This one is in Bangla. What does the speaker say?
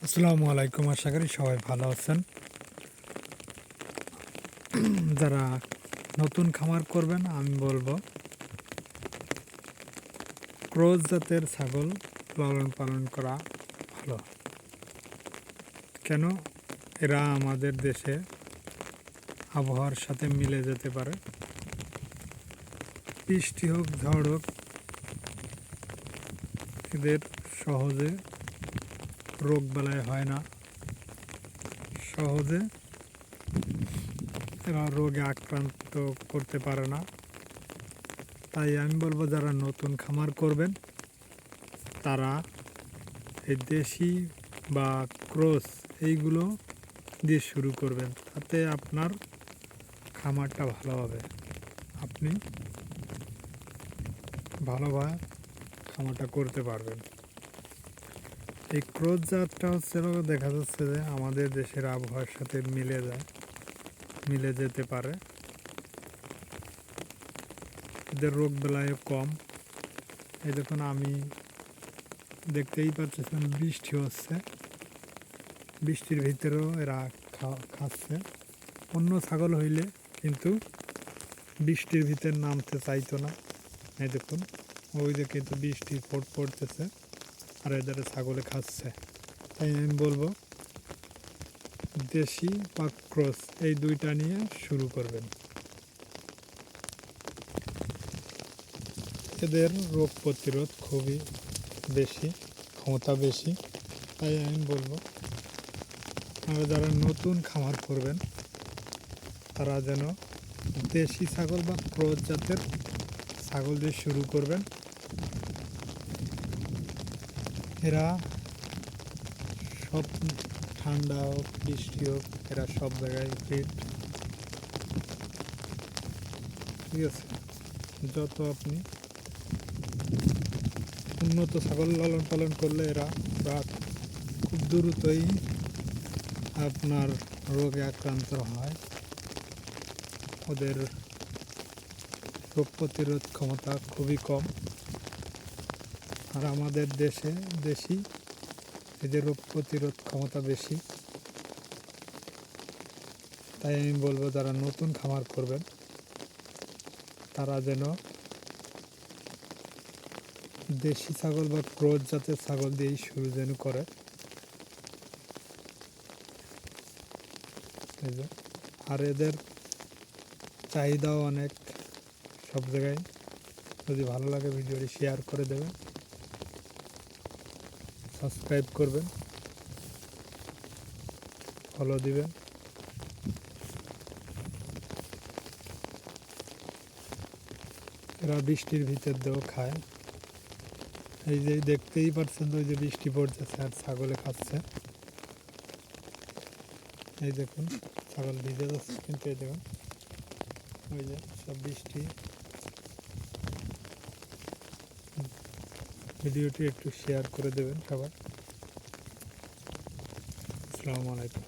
আসসালামু আলাইকুম। আশা করি সবাই ভালো আছেন। যারা নতুন খামার করবেন আমি বলবো ক্রস জাতের ছাগল লালন পালন করা ভালো। কেন? এরা আমাদের দেশে আবহাওয়ার সাথে মিলে যেতে পারে। বৃষ্টি হোক, ঝড় হোক, এদের সহজে রোগ বালাই হয় না, সহজে এরা রোগে আক্রান্ত করতে পারে না। তাই আমি বলবো যারা নতুন খামার করবেন তারা এই দেশি বা ক্রস এইগুলো দিয়ে শুরু করবেন, তাতে আপনার খামারটা ভালো হবে, আপনি ভালোভাবে খামারটা করতে পারবেন। এই ক্রস জাতটা হচ্ছে দেখা যাচ্ছে যে আমাদের দেশের আবহাওয়ার সাথে মিলে যেতে পারে। এদের রোগ বেলায়ও কম। এই দেখুন, আমি দেখতেই পাচ্ছেন বৃষ্টি হচ্ছে, বৃষ্টির ভিতরেও এরা খাচ্ছে। অন্য ছাগল হইলে কিন্তু বৃষ্টির ভিতর নামতে চাইতো না। এই দেখুন, ওই যে কিন্তু বৃষ্টি পড়তেছে আর এদের ছাগলে খাচ্ছে। তাই আমি বলবো দেশি বা ক্রস এই দুইটা নিয়ে শুরু করবেন। এদের রোগ প্রতিরোধ খুবই বেশি, ক্ষমতা বেশি। তাই আমি বলবো আপনারা যারা নতুন খামার করবেন তারা যেন দেশি ছাগল বা ক্রস জাতের ছাগল দিয়ে শুরু করবেন। এরা সব ঠান্ডা হোক, বৃষ্টি হোক, এরা সব জায়গায় ফিট। ঠিক আছে, যত আপনি উন্নত ছাগল লালন পালন করলে এরা খুব দ্রুতই আপনার রোগে আক্রান্ত হয়। ওদের রোগ প্রতিরোধ ক্ষমতা খুবই কম। আর আমাদের দেশি এদের রোগ প্রতিরোধ ক্ষমতা বেশি। তাই আমি বলবো যারা নতুন খামার করবেন তারা যেন দেশি ছাগল বা ক্রস জাতের ছাগল দিয়েই শুরু যেন করে। আর এদের চাহিদাও অনেক সব জায়গায়। যদি ভালো লাগে ভিডিওটি শেয়ার করে দেবেন, সাবস্ক্রাইব করবেন, ফলো দিবেন। এরা বৃষ্টির ভিতর দিয়েও খায়। এই যে দেখতেই পাচ্ছেন, ওই যে বৃষ্টি পড়তেছে আর ছাগলে খাচ্ছে। এই দেখুন, ছাগল ভিজে যাচ্ছে, কিন্তু এই দেখুন ওই যে সব বৃষ্টি। ভিডিওটি একটু শেয়ার করে দেবেন সবাই। আসসালামু আলাইকুম।